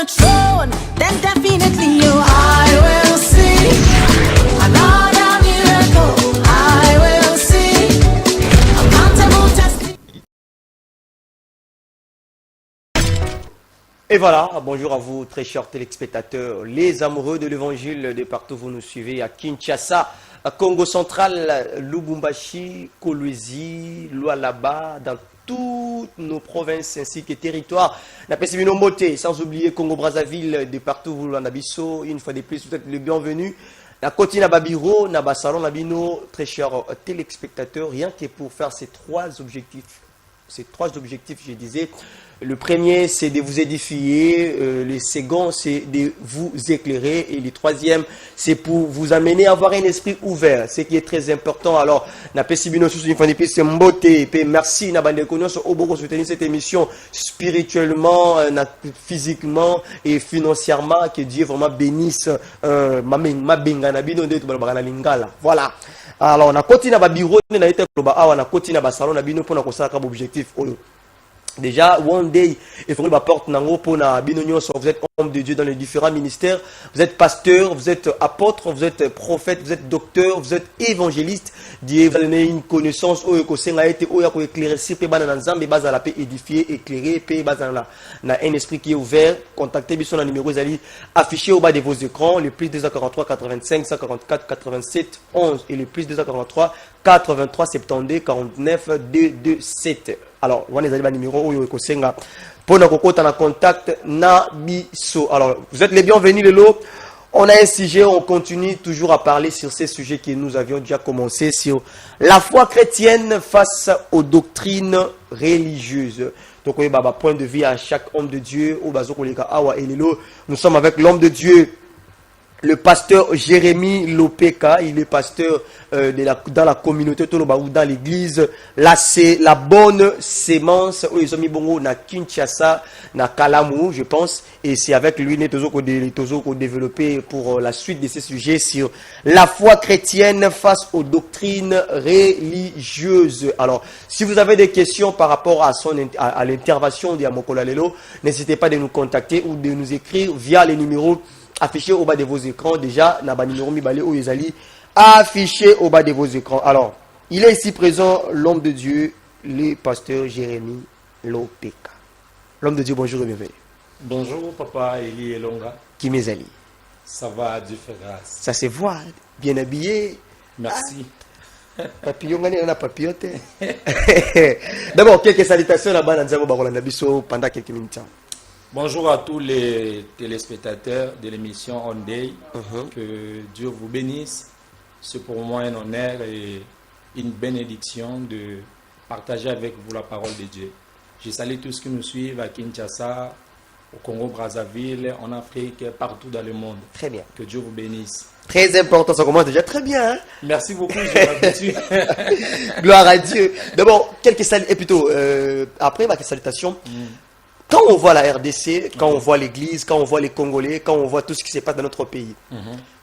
the throne, then definitely I will see another miracle. I will see uncountable testimonies. Et voilà, bonjour à vous très chers téléspectateurs, les amoureux de l'évangile de partout où vous nous suivez, à Kinshasa, à Congo central, Lubumbashi, Kolwezi, Lualaba, dans toutes nos provinces ainsi que territoires. Napesibino Moté, sans oublier Congo-Brazzaville, de partout où vous l'anabisso, une fois de plus, vous êtes le bienvenu. La côté na Babiro, na Bassalon, Nabino, très chers téléspectateurs, rien que pour faire ces trois objectifs. Ces trois objectifs, je disais. Le premier, c'est de vous édifier. Le second, c'est de vous éclairer. Et le troisième, c'est pour vous amener à avoir un esprit ouvert. Ce qui est très important. Alors, merci, au soutenir cette émission spirituellement, physiquement et financièrement. Que Dieu vraiment bénisse. Voilà. Alors, on a continué à bureau, on a été à continué à salon, on a bien pour nous objectif. Déjà, one day, il faut que porte pour vous êtes homme de Dieu dans les différents ministères, vous êtes pasteur, vous êtes apôtre, vous êtes prophète, vous êtes docteur, vous êtes évangéliste. Dieu vous donne une connaissance où a été éclairci, édifié, éclairé, un esprit qui est ouvert. Contactez sur le numéro affiché au bas de vos écrans, le plus 243 85 144 87 11 et le plus 243 83 72 49 227. Alors, on a les numéros où pour nous contact Nabiso. Alors, vous êtes les bienvenus, Lelo. On a un sujet, on continue toujours à parler sur ces sujets que nous avions déjà commencé sur la foi chrétienne face aux doctrines religieuses. Donc, oui, point de vue à chaque homme de Dieu. Nous sommes avec l'homme de Dieu, le pasteur Jérémy Lopeka. Il est pasteur dans la communauté ou dans l'église. Là, c'est la bonne sémence. Ils ont mis bongo na Kinshasa, na Kalamu, je pense. Et c'est avec lui qu'on développé pour la suite de ces sujets sur la foi chrétienne face aux doctrines religieuses. Alors, si vous avez des questions par rapport à l'intervention de Amokola Lelo, n'hésitez pas de nous contacter ou de nous écrire via les numéros affiché au bas de vos écrans. Déjà, affiché au bas de vos écrans. Alors, il est ici présent, l'homme de Dieu, le pasteur Jérémy Lopeka. L'homme de Dieu, bonjour et bienvenue. Bonjour, papa Eli Elonga. Qui m'est Ali? Ça va, Dieu fait grâce. Ça se voit, bien habillé. Merci. Papillon, on a papilloté. D'abord, quelques salutations là-bas pendant quelques minutes. Bonjour à tous les téléspectateurs de l'émission On Day. Que Dieu vous bénisse. C'est pour moi un honneur et une bénédiction de partager avec vous la parole de Dieu. Je salue tous qui nous suivent à Kinshasa, au Congo-Brazzaville, en Afrique, partout dans le monde. Très bien. Que Dieu vous bénisse. Très important, ça commence déjà très bien. Hein? Merci beaucoup, j'ai l'habitude. Gloire à Dieu. D'abord, quelques salutations. Et plutôt, après, quelques salutations. Quand on voit la RDC, quand on voit l'église, quand on voit les Congolais, quand on voit tout ce qui se passe dans notre pays,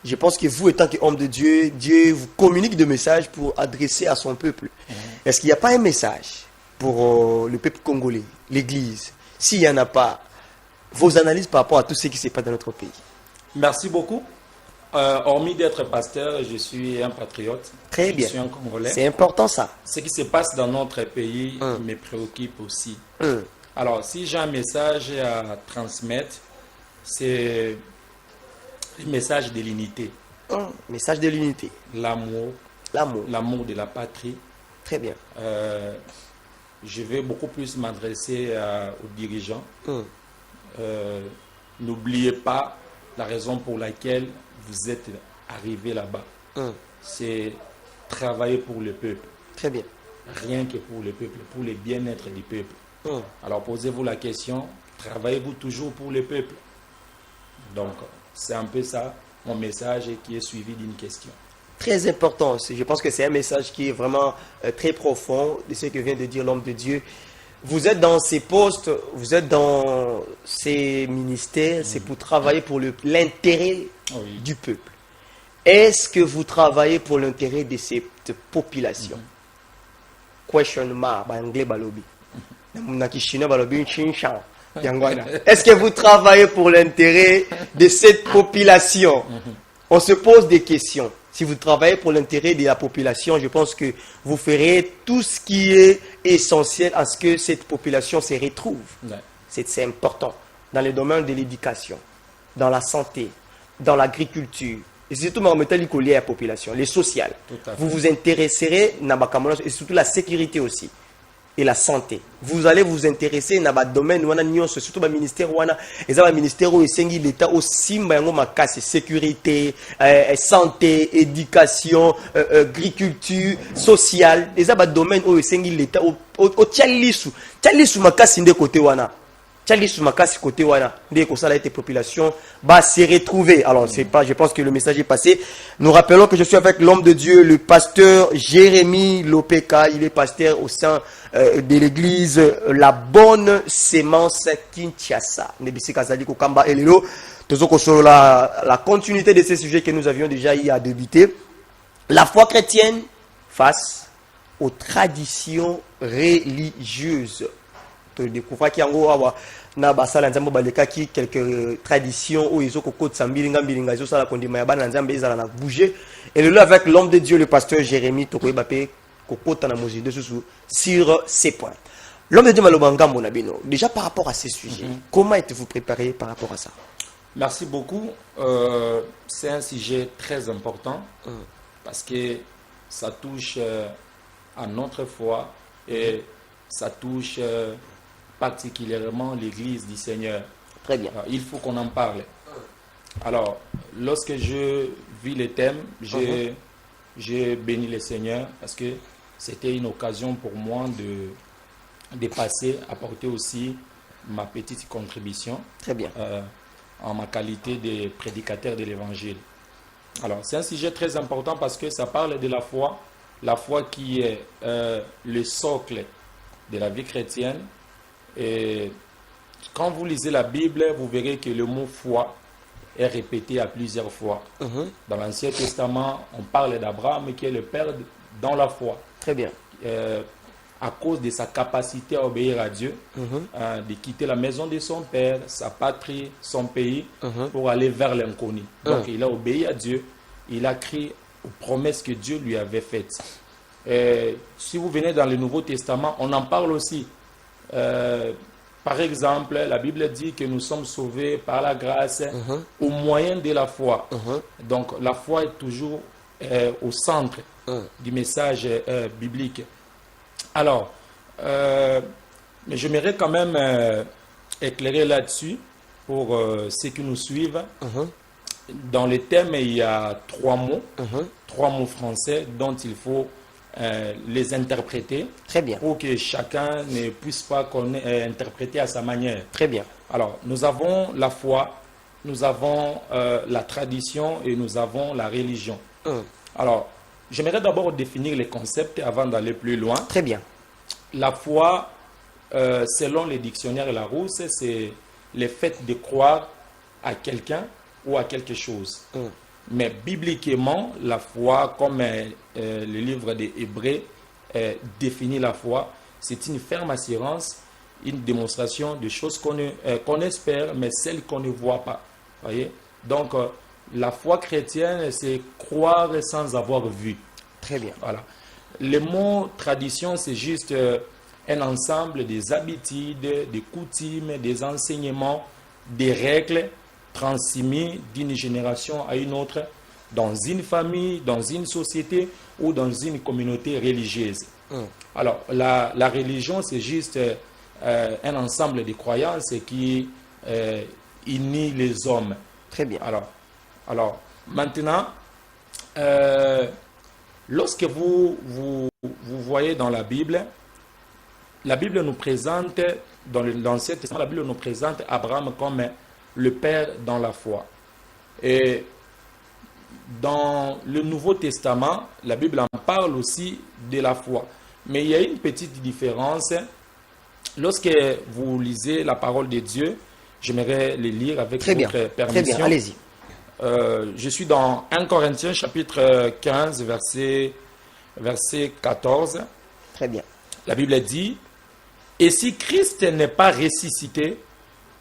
je pense que vous, étant qu'homme de Dieu, Dieu vous communique des messages pour adresser à son peuple. Est-ce qu'il n'y a pas un message pour le peuple congolais, l'église? S'il n'y en a pas, vos analyses par rapport à tout ce qui se passe dans notre pays. Merci beaucoup. Hormis d'être pasteur, je suis un patriote. Très bien. Je suis un Congolais. C'est important ça. Ce qui se passe dans notre pays me préoccupe aussi. Alors, si j'ai un message à transmettre, c'est le message de l'unité. Message de l'unité. L'amour. L'amour. L'amour de la patrie. Très bien. Je vais beaucoup plus m'adresser aux dirigeants. N'oubliez pas la raison pour laquelle vous êtes arrivé là-bas. C'est travailler pour le peuple. Très bien. Rien que pour le peuple, pour le bien-être du peuple. Alors posez-vous la question, travaillez-vous toujours pour le peuple? Donc c'est un peu ça mon message qui est suivi d'une question. Très important, je pense que c'est un message qui est vraiment très profond de ce que vient de dire l'homme de Dieu. Vous êtes dans ces postes, vous êtes dans ces ministères, c'est pour travailler pour l'intérêt du peuple. Est-ce que vous travaillez pour l'intérêt de cette population? Question mark, en anglais balobi. Na kishina balobi chinchan. Yangwana. Est-ce que vous travaillez pour l'intérêt de cette population? On se pose des questions. Si vous travaillez pour l'intérêt de la population, je pense que vous ferez tout ce qui est essentiel à ce que cette population se retrouve. Ouais. C'est important. Dans les domaines de l'éducation, dans la santé, dans l'agriculture, et surtout dans lié à la population, les sociales. Tout à fait. Vous vous intéresserez à et surtout la sécurité aussi. Et la santé. Vous allez vous intéresser dans le domaine, surtout dans le ministère, le ministère où l'État aussi makasi, sécurité, santé, éducation, agriculture, sociale. Les domaines où l'État au tchalisu makasi de côté wana. Tchalisu makasi côté wana. Dès que ça a été population, va se retrouver. Alors c'est pas, je pense que le message est passé. Nous rappelons que je suis avec l'homme de Dieu, le pasteur Jérémy Lopeka. Il est pasteur au sein de l'église La Bonne Sémence Kinshasa. La continuité de ces sujets que nous avions déjà eu à débuter. La foi chrétienne face aux traditions religieuses. Tu découvres qu'il y a na basala nzambo baleka ki quelques traditions où ils ont kokot sambilinga mbilinga zo sala kondima ya bana nzambe ezala na bouger et le avec l'homme de Dieu le pasteur Jérémy tokoyeba pe kokota na mozi de sur ces points. L'homme de Dieu malobanga monabino déjà par rapport à ces sujets. Comment êtes-vous préparé par rapport à ça? Merci beaucoup. C'est un sujet très important parce que ça touche à notre foi et ça touche particulièrement l'Église du Seigneur. Très bien. Alors, il faut qu'on en parle. Alors, lorsque je vis le thème, j'ai béni le Seigneur parce que c'était une occasion pour moi de passer, apporter aussi ma petite contribution. Très bien. En ma qualité de prédicateur de l'Évangile. Alors, c'est un sujet très important parce que ça parle de la foi qui est le socle de la vie chrétienne. Et quand vous lisez la Bible, vous verrez que le mot foi est répété à plusieurs fois. Dans l'Ancien Testament, on parle d'Abraham qui est le père dans la foi. Très bien. À cause de sa capacité à obéir à Dieu, de quitter la maison de son père, sa patrie, son pays, pour aller vers l'inconnu. Donc il a obéi à Dieu, il a cru aux promesses que Dieu lui avait faites. Si vous venez dans le Nouveau Testament, on en parle aussi. Par exemple, la Bible dit que nous sommes sauvés par la grâce au moyen de la foi. Donc la foi est toujours au centre du message biblique. Alors, mais j'aimerais quand même éclairer là-dessus pour ceux qui nous suivent. Dans le thème, il y a trois mots français dont il faut les interpréter. Très bien. Pour que chacun ne puisse pas interpréter à sa manière. Très bien. Alors, nous avons la foi, nous avons la tradition et nous avons la religion. Alors, j'aimerais d'abord définir les concepts avant d'aller plus loin. Très bien. La foi, selon les dictionnaires Larousse, c'est le fait de croire à quelqu'un ou à quelque chose. Mais bibliquement, la foi, comme le livre des Hébreux définit la foi, c'est une ferme assurance, une démonstration de choses qu'on espère, mais celles qu'on ne voit pas. Voyez? Donc, la foi chrétienne, c'est croire sans avoir vu. Très bien. Voilà. Le mot tradition, c'est juste un ensemble des habitudes, des coutumes, des enseignements, des règles transmis d'une génération à une autre dans une famille, dans une société ou dans une communauté religieuse. Alors, la religion, c'est juste un ensemble de croyances qui unit les hommes. Très bien. Alors maintenant, lorsque vous voyez dans la Bible nous présente, dans l'Ancien Testament, la Bible nous présente Abraham comme le père dans la foi. Et dans le Nouveau Testament, la Bible en parle aussi de la foi. Mais il y a une petite différence. Lorsque vous lisez la parole de Dieu, j'aimerais les lire avec votre permission. Très bien, allez-y. Je suis dans 1 Corinthiens chapitre 15, verset 14. Très bien. La Bible dit, « Et si Christ n'est pas ressuscité,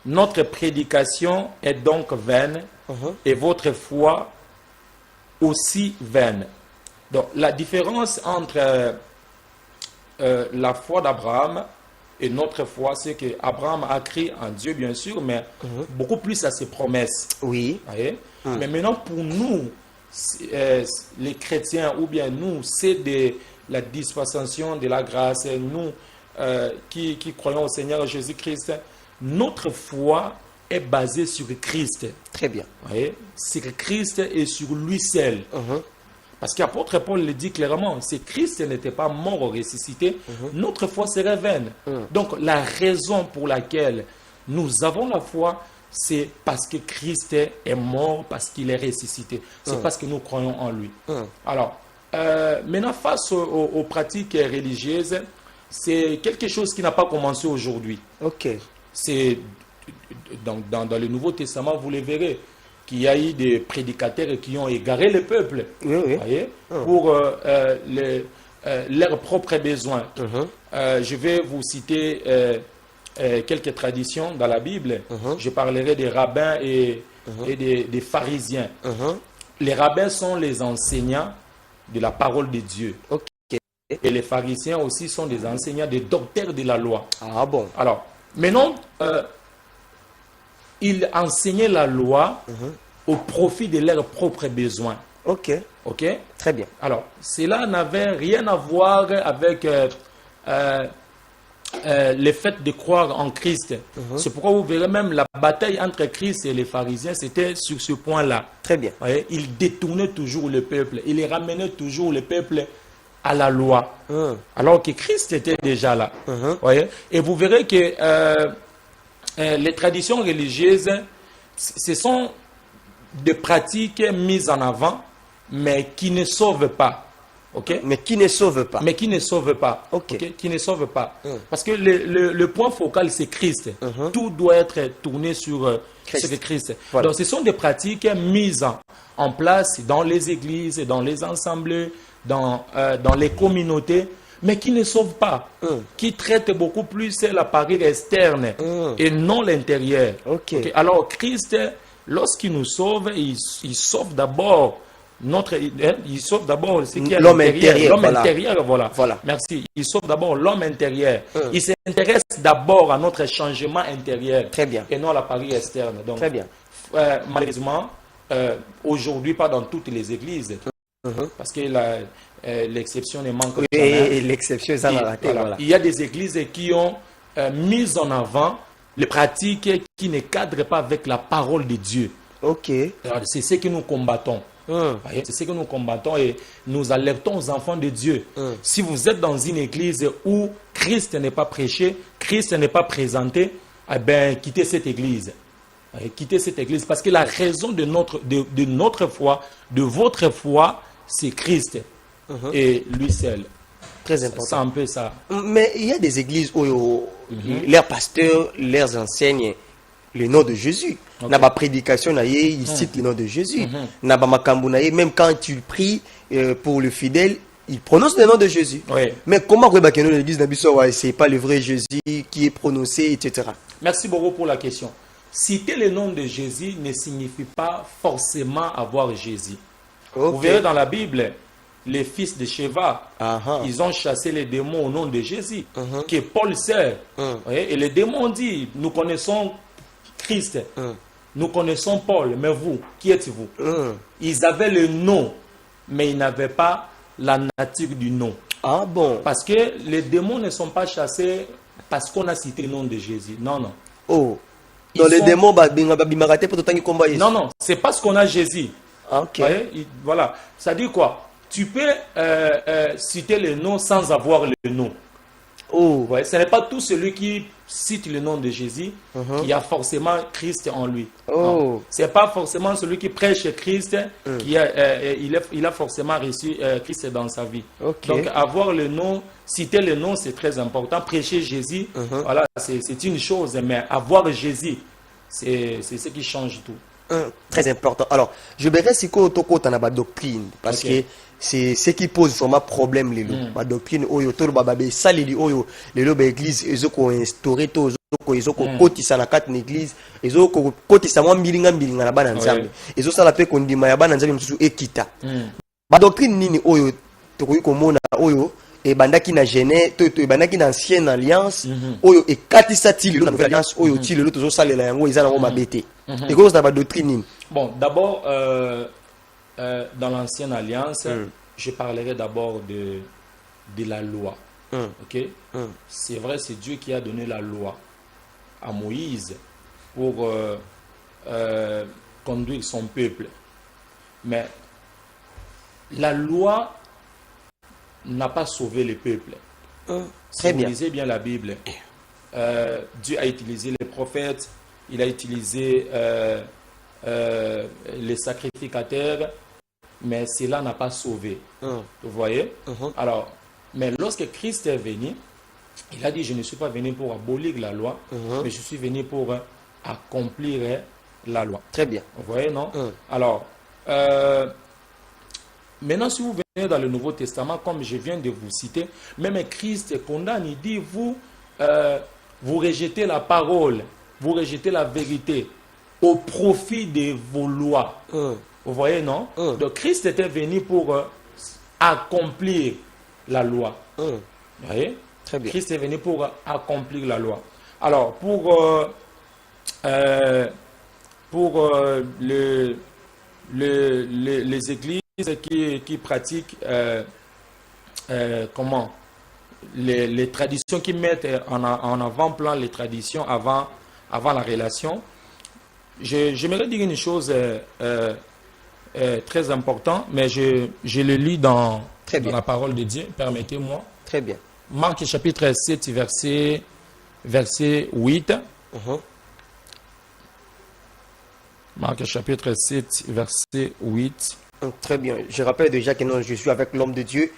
notre prédication est donc vaine et votre foi aussi vaine. Donc la différence entre la foi d'Abraham et notre foi, c'est que Abraham a cru en Dieu, bien sûr, mais beaucoup plus à ses promesses. Oui. Voyez? Mais maintenant, pour nous, les chrétiens, ou bien nous, c'est de la dispensation de la grâce, nous qui croyons au Seigneur Jésus-Christ, notre foi est basée sur Christ. Très bien. Voyez? Sur Christ et sur lui seul. Parce qu'apôtre Paul le dit clairement, si Christ n'était pas mort ou ressuscité, notre foi serait vaine. Donc la raison pour laquelle nous avons la foi, c'est parce que Christ est mort, parce qu'il est ressuscité. C'est parce que nous croyons en lui. Alors, maintenant face aux pratiques religieuses, c'est quelque chose qui n'a pas commencé aujourd'hui. Ok. C'est dans le Nouveau Testament, vous le verrez, qu'il y a eu des prédicateurs qui ont égaré le peuple, voyez, pour leurs propres besoins. Je vais vous citer quelques traditions dans la Bible. Je parlerai des rabbins et des pharisiens. Les rabbins sont les enseignants de la parole de Dieu. Et les pharisiens aussi sont des enseignants des docteurs de la loi. Ah bon. Alors, maintenant, ils enseignaient la loi au profit de leurs propres besoins. Ok. Ok? Très bien. Alors, cela n'avait rien à voir avec le fait de croire en Christ. C'est pourquoi vous verrez même la bataille entre Christ et les pharisiens, c'était sur ce point-là. Très bien. Voyez? Ils détournaient toujours le peuple. Ils ramenaient toujours le peuple à la loi. Alors que Christ était déjà là. Voyez? Et vous verrez que les traditions religieuses, ce sont des pratiques mises en avant, mais qui ne sauvent pas. Okay? Mais qui ne sauve pas. Mais qui ne sauvent pas. Ok. Qui ne sauvent pas. Parce que le point focal, c'est Christ. Tout doit être tourné sur Christ. Voilà. Donc, ce sont des pratiques mises en place dans les églises, dans les assemblées, dans les communautés, mais qui ne sauvent pas, qui traitent beaucoup plus l'appareil externe et non l'intérieur. Ok. Alors, Christ, lorsqu'il nous sauve, il sauve d'abord il sauve d'abord ce qui est l'homme intérieur. L'homme Voilà. intérieur, voilà. Merci. Il sauve d'abord l'homme intérieur. Il s'intéresse d'abord à notre changement intérieur. Très bien. Et non à l'appareil externe. Donc, très bien. Malheureusement, aujourd'hui, pas dans toutes les églises, parce que l'exception ne manque jamais. Et l'exception, ça va rater. Voilà. Il y a des églises qui ont mis en avant les pratiques qui ne cadrent pas avec la parole de Dieu. Ok. C'est ce que nous combattons. C'est ce que nous combattons et nous alertons aux enfants de Dieu. Si vous êtes dans une église où Christ n'est pas prêché, Christ n'est pas présenté, eh bien, quittez cette église. Quittez cette église parce que la raison de notre foi, de votre foi, c'est Christ et lui seul. Très important. C'est un peu ça. Mais il y a des églises où leurs pasteurs, leurs enseignent le nom de Jésus. Okay. Dans ma prédication, ils citent le nom de Jésus. Dans ma makambu, même quand tu pries pour le fidèle, ils prononcent le nom de Jésus. Oui. Mais comment l'église d'Abisso, c'est pas le vrai Jésus qui est prononcé, etc. Merci beaucoup pour la question. Citer le nom de Jésus ne signifie pas forcément avoir Jésus. Okay. Vous verrez dans la Bible, les fils de Sheva, ils ont chassé les démons au nom de Jésus, que Paul sert. Et les démons ont dit, nous connaissons Christ, nous connaissons Paul, mais vous, qui êtes-vous? Ils avaient le nom, mais ils n'avaient pas la nature du nom. Ah bon? Parce que les démons ne sont pas chassés parce qu'on a cité le nom de Jésus. Non, non. Oh. Dans les démons, non, non, c'est parce qu'on a Jésus. Ok. Voilà. Ça dit quoi? Tu peux citer le nom sans avoir le nom. Oh. Ouais, ce n'est pas tout celui qui cite le nom de Jésus qui a forcément Christ en lui. Oh. Ce n'est pas forcément celui qui prêche Christ qui il a forcément reçu Christ dans sa vie. Okay. Donc avoir le nom, citer le nom, c'est très important. Prêcher Jésus, voilà, c'est une chose, mais avoir Jésus, c'est ce qui change tout. Très important. Alors, je verrai si tu as une doctrine, parce que c'est ce qui pose vraiment problème. La doctrine, ça, l'église, ils ont instauré kokotisa na kati na église ezokokotisa mwa mbilinga na bana nzambe ezosala mpe kondima ya bana nzambe mosusu ekita badoctrine nini oyo tokoki komona oyo ebandaki na Genèse to ebandaki na ancienne alliance oyo ekatisa ti lelo na nouvelle alliance oyo ti lelo tozosalela yango eza nango mabe te ekozala badoctrine nini? Bon, d'abord dans l'ancienne alliance je parlerai d'abord de la loi. Ok, c'est vrai, c'est Dieu qui a donné la loi à Moïse pour conduire son peuple. Mais la loi n'a pas sauvé le peuple. Si vous lisez bien la Bible, Dieu a utilisé les prophètes, il a utilisé les sacrificateurs, mais cela n'a pas sauvé. Vous voyez? Alors, mais lorsque Christ est venu, il a dit, je ne suis pas venu pour abolir la loi, mais je suis venu pour accomplir la loi. Très bien. Vous voyez, non? Alors, maintenant, si vous venez dans le Nouveau Testament, comme je viens de vous citer, même Christ condamne, il dit, vous rejetez la parole, vous rejetez la vérité au profit de vos lois. Vous voyez, non? Donc, Christ était venu pour accomplir la loi. Vous voyez? Très bien. Christ est venu pour accomplir la loi. Alors, pour les églises qui pratiquent comment les traditions, qui mettent en avant-plan les traditions avant la relation, j'aimerais dire une chose très importante, mais je le lis dans la parole de Dieu, permettez-moi. Très bien. Marc chapitre 7, verset 8. Marc chapitre 7, verset 8. Très bien. Je rappelle déjà que non, je suis avec l'homme de Dieu.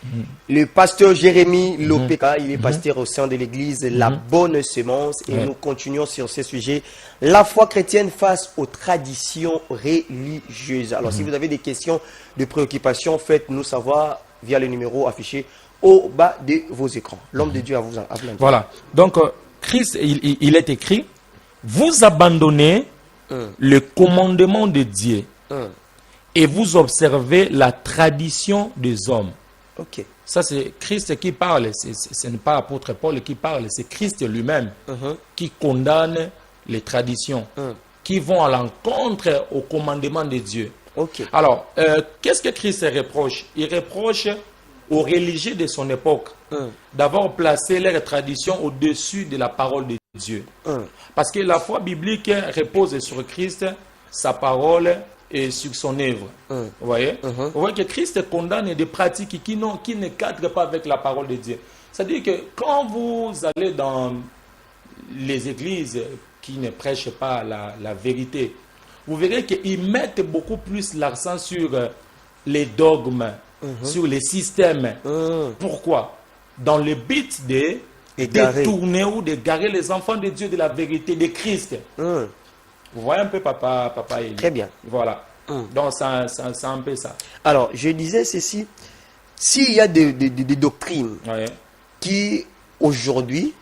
Le pasteur Jérémie Lopeka, il est pasteur au sein de l'église La Bonne Semence. Et nous continuons sur ce sujet. La foi chrétienne face aux traditions religieuses. Alors, si vous avez des questions, de préoccupations, faites-nous savoir via le numéro affiché au bas de vos écrans. L'homme de Dieu à vous en dire. Voilà. Donc, Christ, il est écrit, vous abandonnez le commandement de Dieu et vous observez la tradition des hommes. Ok. Ça, c'est Christ qui parle. Ce n'est pas l'apôtre Paul qui parle, c'est Christ lui-même qui condamne les traditions qui vont à l'encontre au commandement de Dieu. Ok. Alors, qu'est-ce que Christ reproche? Il reproche aux religieux de son époque d'avoir placé leurs traditions au-dessus de la parole de Dieu. Parce que la foi biblique repose sur Christ, sa parole et sur son œuvre. Vous voyez? Vous voyez que Christ condamne des pratiques qui ne cadrent pas avec la parole de Dieu. C'est-à-dire que quand vous allez dans les églises qui ne prêchent pas la vérité, vous verrez qu'ils mettent beaucoup plus l'accent sur les dogmes, sur les systèmes. Pourquoi? Dans le but de détourner ou d'égarer les enfants de Dieu de la vérité de Christ. Vous voyez un peu, papa Eli? Très bien. Voilà. Donc, c'est un peu ça. Alors, je disais ceci. S'il y a des doctrines qui, aujourd'hui,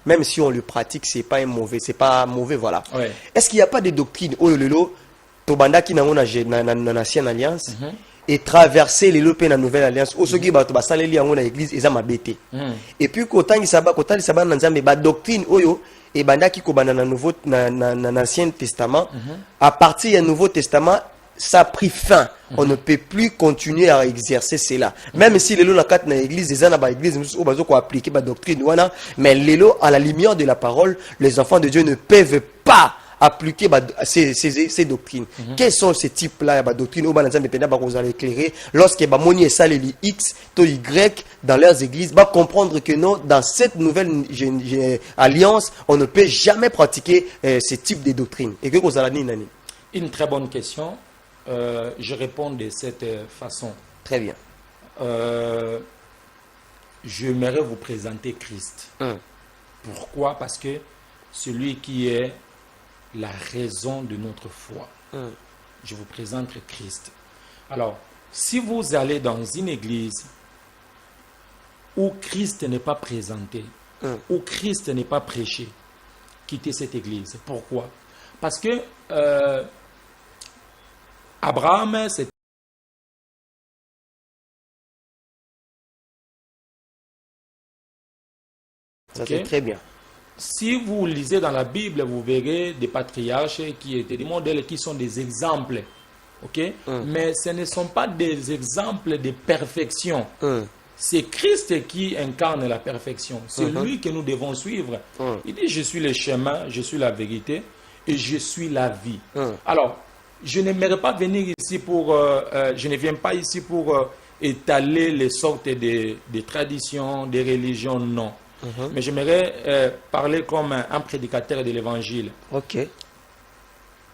même si on le pratique, c'est pas mauvais, voilà. Est-ce qu'il n'y a pas de doctrines, oh lolo, Tobanda qui n'a pas ancienne alliance, et traverser les lopes dans la nouvelle alliance, au qui va s'aller dans l'église, ils ont m'abêté. Et puis, quand il s'abat dans la doctrine, oyo, et banda qui kobana dans l'Ancien Testament, à partir du Nouveau Testament, ça a pris fin. On ne peut plus continuer à exercer cela. Même si les lois dans l'église, les gens dans l'église, ils ont appliqué la doctrine, mais les lois, à la lumière de la parole, les enfants de Dieu ne peuvent pas appliquer ces doctrines. Quels sont ces types-là de doctrines? Vous allez éclairer. Lorsque Moni et Saleli X, to Y, dans leurs églises, va comprendre que non, dans cette nouvelle alliance, on ne peut jamais pratiquer ce type de doctrines. Et que vous allez dire? Une très bonne question. Je réponds de cette façon. Très bien. J'aimerais vous présenter Christ. Pourquoi? Parce que celui qui est la raison de notre foi. Je vous présente Christ. Alors, si vous allez dans une église où Christ n'est pas présenté, où Christ n'est pas prêché, quitter cette église. Pourquoi? Parce que Abraham, c'est ça c'est très bien. Si vous lisez dans la Bible, vous verrez des patriarches qui étaient des modèles, qui sont des exemples. Ok? Mais ce ne sont pas des exemples de perfection. C'est Christ qui incarne la perfection. C'est lui que nous devons suivre. Il dit, je suis le chemin, je suis la vérité et je suis la vie. Alors, je n'aimerais pas venir ici pour... je ne viens pas ici pour étaler les sortes de traditions, de religions, non. Mais j'aimerais parler comme un prédicateur de l'évangile. Ok.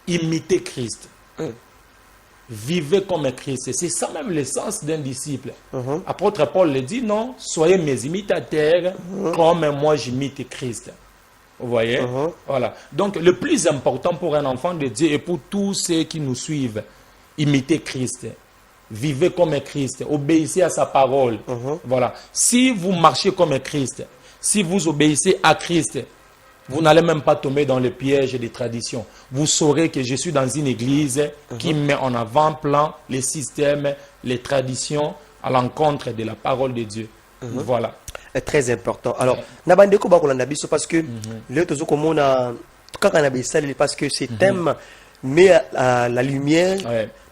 Imitez Christ. Vivez comme Christ. C'est ça même l'essence d'un disciple. Apôtre Paul le dit, non, soyez mes imitateurs comme moi j'imite Christ. Vous voyez? Voilà. Donc le plus important pour un enfant de Dieu et pour tous ceux qui nous suivent, imitez Christ. Vivez comme Christ. Obéissez à sa parole. Voilà. Si vous marchez comme Christ, si vous obéissez à Christ, vous n'allez même pas tomber dans le piège des traditions. Vous saurez que je suis dans une église qui met en avant-plan les systèmes, les traditions à l'encontre de la parole de Dieu. Voilà. Très important. Alors, Nabandeko Bakolanda Biso parce que le tozo komona parce que ce thème met à la lumière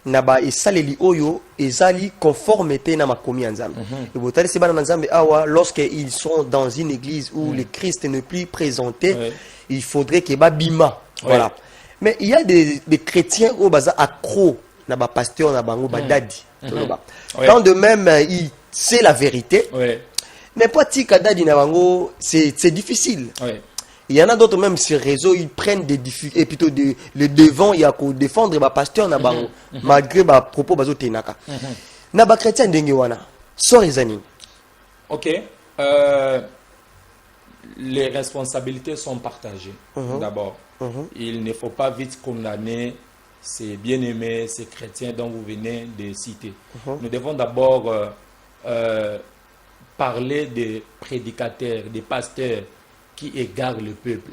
naba esaleli oyo ezali conformité na makomi nzambe. Et botali se bana nzambe awa lorsque ils sont dans une église où le Christ n'est plus présenté, il faudrait que babima. Voilà. Mais il y a des chrétiens au baza accro na ba pasteur na bango badadi. Quand de même il sait la vérité. Mais pas tika dadi na bango c'est difficile. Il y en a d'autres même sur les réseaux, ils prennent des difficultés, et plutôt le devant, il y a qu'à défendre les pasteurs, malgré les propos de Tenaka. Les chrétiens d'Engewana, sont les animes. Ok. Les responsabilités sont partagées. D'abord, il ne faut pas vite condamner ces bien-aimés, ces chrétiens dont vous venez de citer. Nous devons d'abord parler des prédicateurs, des pasteurs qui égarent le peuple.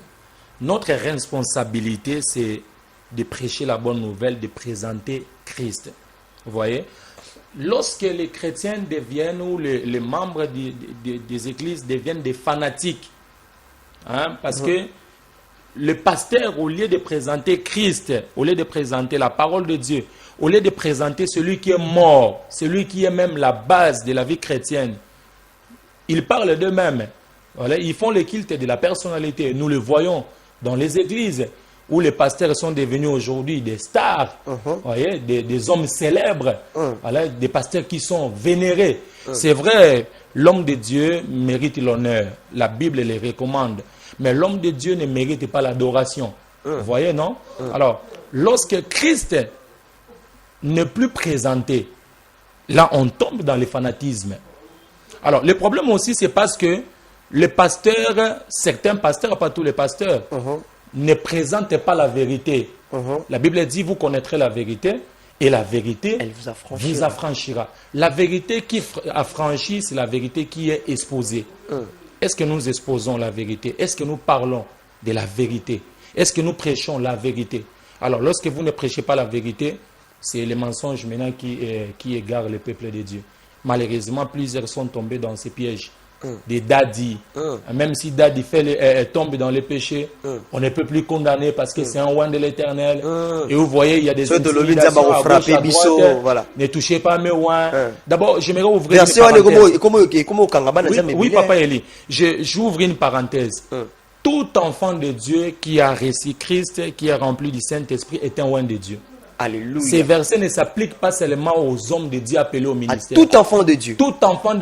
Notre responsabilité, c'est de prêcher la bonne nouvelle, de présenter Christ. Vous voyez? Lorsque les chrétiens deviennent, ou les membres des églises deviennent des fanatiques, parce que le pasteur, au lieu de présenter Christ, au lieu de présenter la parole de Dieu, au lieu de présenter celui qui est mort, celui qui est même la base de la vie chrétienne, ils parlent d'eux-mêmes. Voilà, ils font le culte de la personnalité. Nous le voyons dans les églises où les pasteurs sont devenus aujourd'hui des stars, voyez, des hommes célèbres, voilà, des pasteurs qui sont vénérés. C'est vrai, l'homme de Dieu mérite l'honneur. La Bible les recommande. Mais l'homme de Dieu ne mérite pas l'adoration. Vous voyez, non? Alors, lorsque Christ n'est plus présenté, là, on tombe dans le fanatisme. Alors, le problème aussi, c'est parce que les pasteurs, certains pasteurs, pas tous les pasteurs, ne présentent pas la vérité. La Bible dit, vous connaîtrez la vérité, et la vérité elle vous affranchira. La vérité qui affranchit, c'est la vérité qui est exposée. Est-ce que nous exposons la vérité? Est-ce que nous parlons de la vérité? Est-ce que nous prêchons la vérité? Alors, lorsque vous ne prêchez pas la vérité, c'est les mensonges maintenant qui égarent le peuple de Dieu. Malheureusement, plusieurs sont tombés dans ces pièges. Des dadis. Même si Dadi tombe dans les péchés, on ne peut plus condamner parce que c'est un oint de l'Éternel. Et vous voyez, il y a des intimidations à gauche, à droite. Voilà. Ne touchez pas mes oints. D'abord, j'aimerais ouvrir une parenthèse. Oui, Papa Eli. J'ouvre une parenthèse. Tout enfant de Dieu qui a reçu Christ, qui est rempli du Saint-Esprit, est un oint de Dieu. Alléluia. Ces versets ne s'appliquent pas seulement aux hommes de Dieu appelés au ministère. À tout enfant de Dieu. Tout enfant de